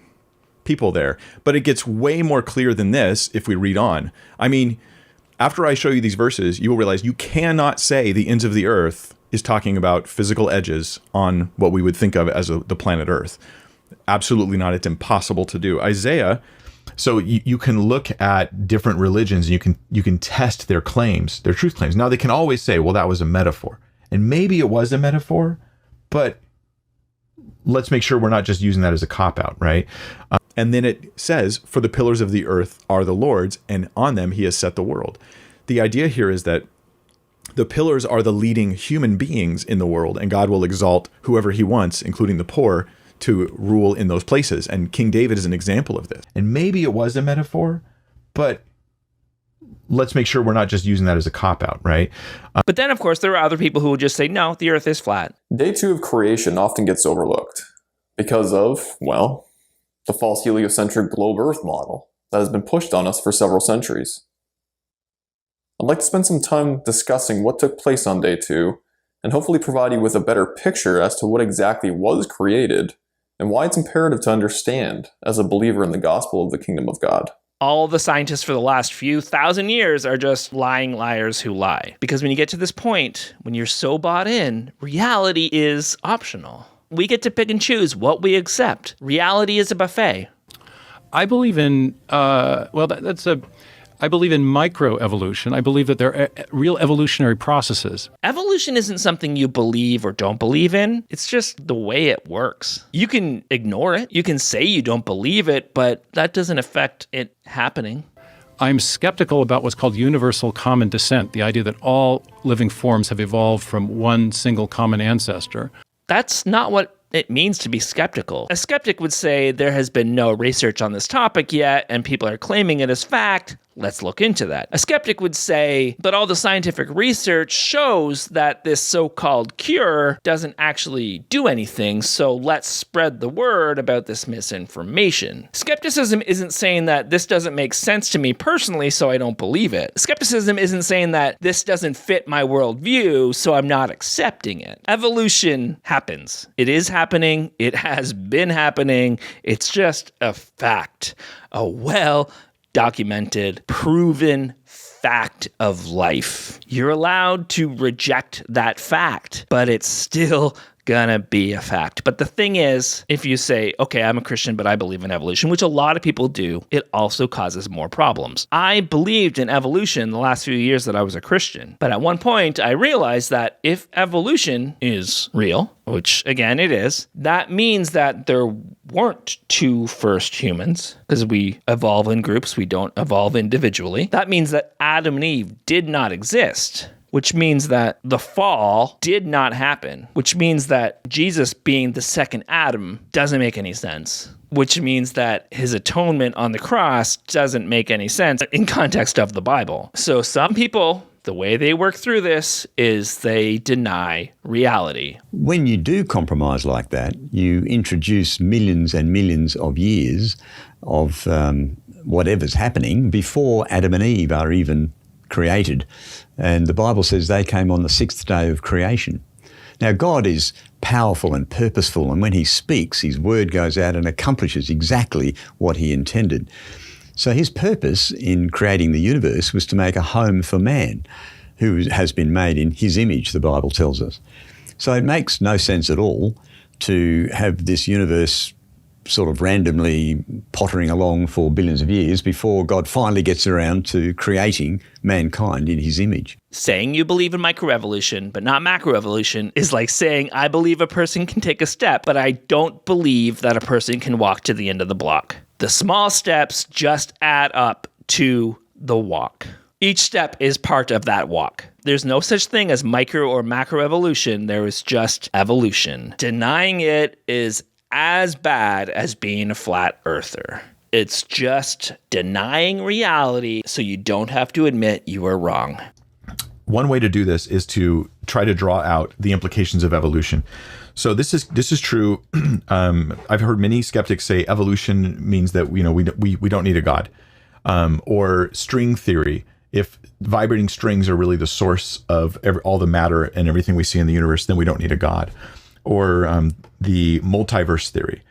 people there. But it gets way more clear than this if we read on. I mean, after I show you these verses, you will realize you cannot say the ends of the earth is talking about physical edges on what we would think of as the planet Earth. Absolutely not. It's impossible to do. Isaiah, so you can look at different religions and you can test their claims, their truth claims. Now they can always say, well, that was a metaphor. And maybe it was a metaphor, but let's make sure we're not just using that as a cop-out, right? And then it says, for the pillars of the earth are the Lord's, and on them he has set the world. The idea here is that The pillars are the leading human beings in the world, and God will exalt whoever he wants, including the poor, to rule in those places. And King David is an example of this. And maybe it was a metaphor, but let's make sure we're not just using that as a cop-out, right? But then, of course, there are other people who will just say, no, the earth is flat. Day 2 of creation often gets overlooked because of, well, the false heliocentric globe Earth model that has been pushed on us for several centuries. I'd like to spend some time discussing what took place on Day 2 and hopefully provide you with a better picture as to what exactly was created and why it's imperative to understand as a believer in the gospel of the kingdom of God. All the scientists for the last few thousand years are just lying liars who lie. Because when you get to this point, when you're so bought in, reality is optional. We get to pick and choose what we accept. Reality is a buffet. I believe in, I believe in microevolution. I believe that there are real evolutionary processes. Evolution isn't something you believe or don't believe in. It's just the way it works. You can ignore it. You can say you don't believe it, but that doesn't affect it happening. I'm skeptical about what's called universal common descent, the idea that all living forms have evolved from one single common ancestor. That's not what it means to be skeptical. A skeptic would say there has been no research on this topic yet, and people are claiming it as fact. Let's look into that. A skeptic would say, but all the scientific research shows that this so-called cure doesn't actually do anything, so let's spread the word about this misinformation. Skepticism isn't saying that this doesn't make sense to me personally, so I don't believe it. Skepticism isn't saying that this doesn't fit my worldview, so I'm not accepting it. Evolution happens. It is happening. It has been happening. It's just a fact. A well-documented, proven fact of life. You're allowed to reject that fact, but it's still gonna be a fact. But the thing is, if you say, okay, I'm a Christian, but I believe in evolution, which a lot of people do, it also causes more problems. I believed in evolution the last few years that I was a Christian. But at one point, I realized that if evolution is real, which again it is, that means that there weren't two first humans, because we evolve in groups, we don't evolve individually. That means that Adam and Eve did not exist, which means that the fall did not happen, which means that Jesus being the second Adam doesn't make any sense, which means that his atonement on the cross doesn't make any sense in context of the Bible. So some people, the way they work through this is they deny reality. When you do compromise like that, you introduce millions and millions of years of whatever's happening before Adam and Eve are even created. And the Bible says they came on the sixth day of creation. Now, God is powerful and purposeful, and when he speaks, his word goes out and accomplishes exactly what he intended. So his purpose in creating the universe was to make a home for man, who has been made in his image, the Bible tells us. So it makes no sense at all to have this universe sort of randomly pottering along for billions of years before God finally gets around to creating mankind in his image. Saying you believe in microevolution, but not macroevolution, is like saying I believe a person can take a step, but I don't believe that a person can walk to the end of the block. The small steps just add up to the walk. Each step is part of that walk. There's no such thing as micro or macroevolution. There is just evolution. Denying it is as bad as being a flat earther. It's just denying reality so you don't have to admit you were wrong. One way to do this is to try to draw out the implications of evolution. So this is true. I've heard many skeptics say evolution means that we don't need a God, or string theory. If vibrating strings are really the source of all the matter and everything we see in the universe, then we don't need a God. Or the multiverse theory,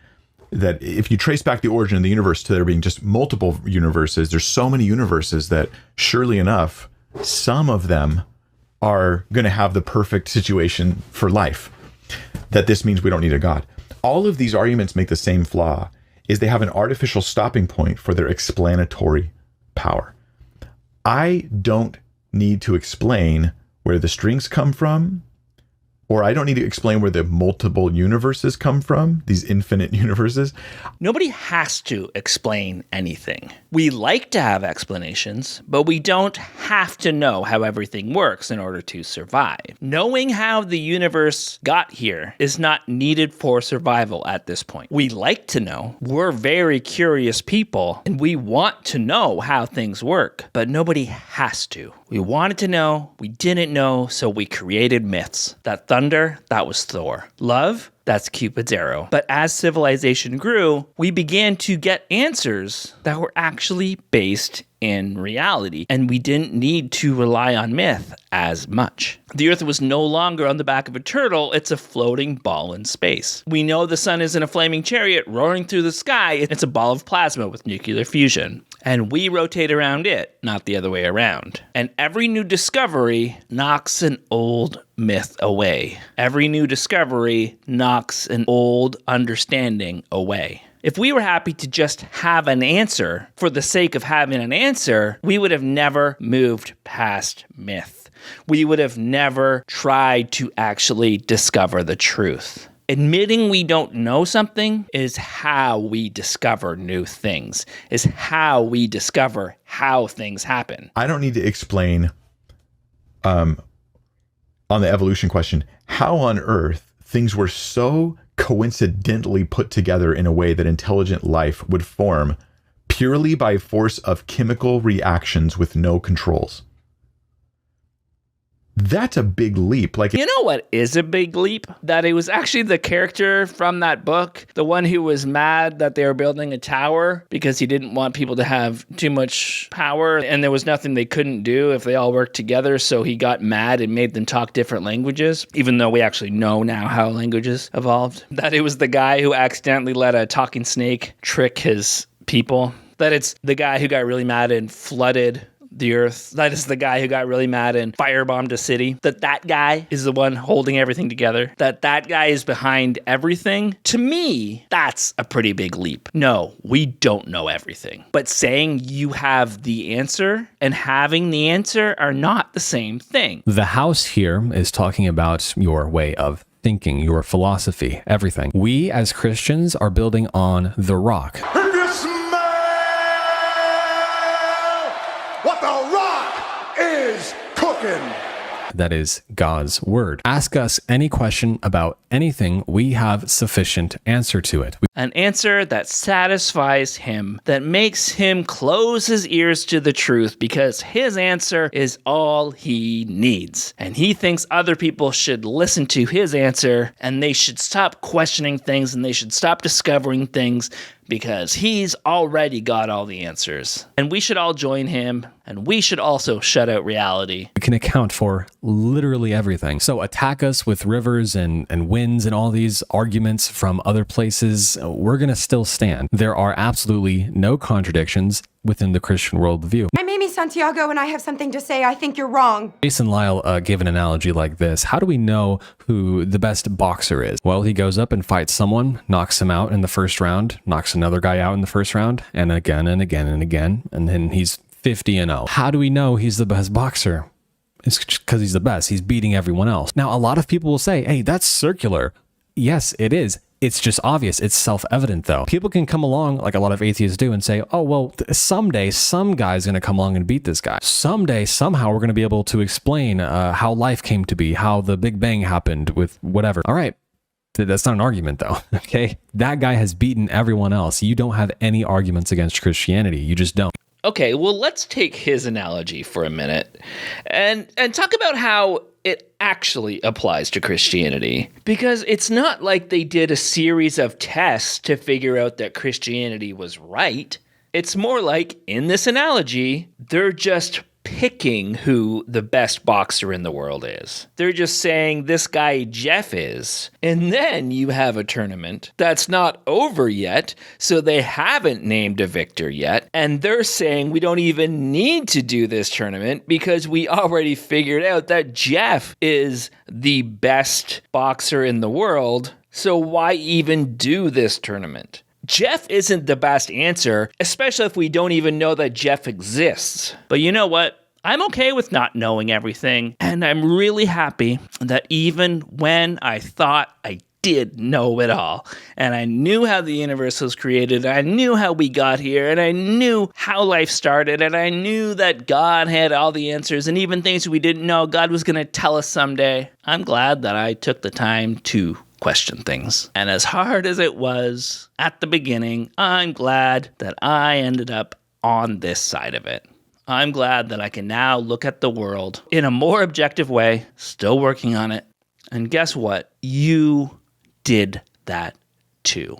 that if you trace back the origin of the universe to there being just multiple universes, there's so many universes that surely enough, some of them are going to have the perfect situation for life, that this means we don't need a God. All of these arguments make the same flaw, is they have an artificial stopping point for their explanatory power. I don't need to explain where the strings come from, or I don't need to explain where the multiple universes come from, these infinite universes. Nobody has to explain anything. We like to have explanations, but we don't have to know how everything works in order to survive. Knowing how the universe got here is not needed for survival at this point. We like to know. We're very curious people, and we want to know how things work, but nobody has to. We wanted to know, we didn't know, so we created myths. That thunder, that was Thor. Love, that's Cupid's arrow. But as civilization grew, we began to get answers that were actually based in reality, and we didn't need to rely on myth as much. The Earth was no longer on the back of a turtle, it's a floating ball in space. We know the sun isn't a flaming chariot roaring through the sky, it's a ball of plasma with nuclear fusion. And we rotate around it, not the other way around. And every new discovery knocks an old myth away. Every new discovery knocks an old understanding away. If we were happy to just have an answer for the sake of having an answer, we would have never moved past myth. We would have never tried to actually discover the truth. Admitting we don't know something is how we discover new things, is how we discover how things happen. I don't need to explain on the evolution question, how on earth things were so coincidentally put together in a way that intelligent life would form purely by force of chemical reactions with no controls. That's a big leap. Like, you know what is a big leap? That it was actually the character from that book, the one who was mad that they were building a tower because he didn't want people to have too much power and there was nothing they couldn't do if they all worked together. So he got mad and made them talk different languages, even though we actually know now how languages evolved. That it was the guy who accidentally let a talking snake trick his people. That it's the guy who got really mad and flooded the earth. That is the guy who got really mad and firebombed a city. That guy is the one holding everything together. That guy is behind everything. To me, that's a pretty big leap. No, we don't know everything. But saying you have the answer and having the answer are not the same thing. The house here is talking about your way of thinking, your philosophy, everything. We as Christians are building on the rock. What the rock is cooking. That is God's word. Ask us any question about anything, we have sufficient answer to it. An answer that satisfies him, that makes him close his ears to the truth because his answer is all he needs. And he thinks other people should listen to his answer and they should stop questioning things and they should stop discovering things because he's already got all the answers. And we should all join him, and we should also shut out reality. We can account for literally everything. So attack us with rivers and winds and all these arguments from other places. We're going to still stand. There are absolutely no contradictions within the Christian worldview. I'm Amy Santiago, and I have something to say. I think you're wrong. Jason Lyle gave an analogy like this. How do we know who the best boxer is? Well, he goes up and fights someone, knocks him out in the first round, knocks another guy out in the first round, and again and again and again, and then he's 50-0. How do we know he's the best boxer? It's because he's the best. He's beating everyone else. Now, a lot of people will say, hey, that's circular. Yes, it is. It's just obvious. It's self-evident, though. People can come along, like a lot of atheists do, and say, oh, well, someday some guy's going to come along and beat this guy. Someday, somehow, we're going to be able to explain how life came to be, how the Big Bang happened with whatever. All right. That's not an argument, though, okay? That guy has beaten everyone else. You don't have any arguments against Christianity. You just don't. Okay, well, let's take his analogy for a minute and talk about how it actually applies to Christianity. Because it's not like they did a series of tests to figure out that Christianity was right. It's more like, in this analogy, they're just picking who the best boxer in the world is. They're just saying this guy Jeff is. And then you have a tournament that's not over yet, so they haven't named a victor yet. And they're saying we don't even need to do this tournament because we already figured out that Jeff is the best boxer in the world. So why even do this tournament? Jeff isn't the best answer, especially if we don't even know that Jeff exists. But you know what? I'm okay with not knowing everything, and I'm really happy that even when I thought I did know it all, and I knew how the universe was created, I knew how we got here, and I knew how life started, and I knew that God had all the answers, and even things we didn't know, God was going to tell us someday. I'm glad that I took the time to question things. And as hard as it was at the beginning, I'm glad that I ended up on this side of it. I'm glad that I can now look at the world in a more objective way, still working on it. And guess what? You did that too.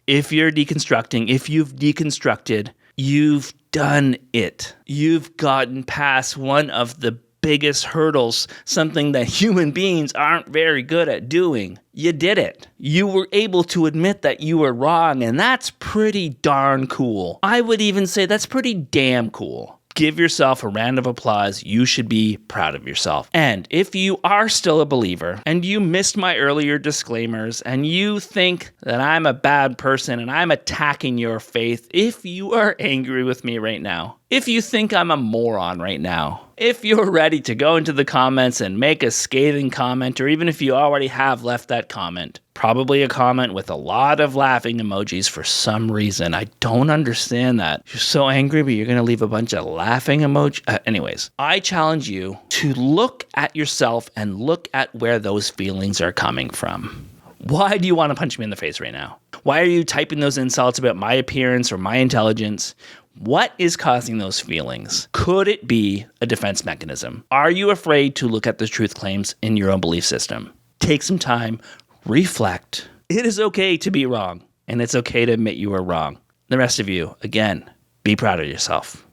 If you're deconstructing, if you've deconstructed, you've done it. You've gotten past one of the biggest hurdles, something that human beings aren't very good at doing. You did it. You were able to admit that you were wrong, and that's pretty darn cool. I would even say that's pretty damn cool. Give yourself a round of applause. You should be proud of yourself. And if you are still a believer and you missed my earlier disclaimers and you think that I'm a bad person and I'm attacking your faith, if you are angry with me right now, if you think I'm a moron right now, if you're ready to go into the comments and make a scathing comment, or even if you already have left that comment, probably a comment with a lot of laughing emojis for some reason. I don't understand that. You're so angry, but you're going to leave a bunch of laughing emojis. Anyways, I challenge you to look at yourself and look at where those feelings are coming from. Why do you want to punch me in the face right now? Why are you typing those insults about my appearance or my intelligence? What is causing those feelings? Could it be a defense mechanism? Are you afraid to look at the truth claims in your own belief system? Take some time, reflect. It is okay to be wrong, and it's okay to admit you were wrong. The rest of you, again, be proud of yourself.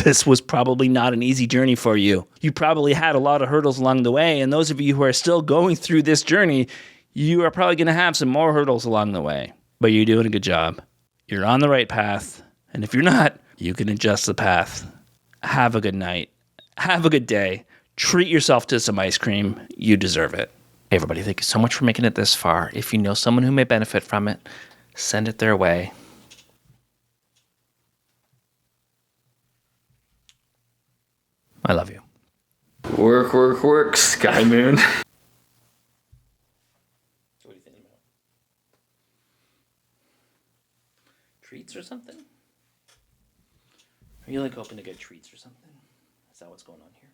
This was probably not an easy journey for you. You probably had a lot of hurdles along the way, and those of you who are still going through this journey, you are probably going to have some more hurdles along the way. But you're doing a good job. You're on the right path, and if you're not, you can adjust the path. Have a good night. Have a good day. Treat yourself to some ice cream. You deserve it. Hey, everybody, thank you so much for making it this far. If you know someone who may benefit from it, send it their way. I love you. Work, work, work, Sky Moon. So what are you thinking about? Treats or something? Are you like hoping to get treats or something? Is that what's going on here?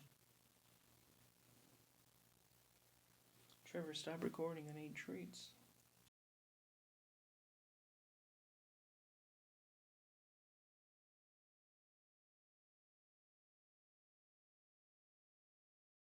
Trevor, stop recording. I need treats.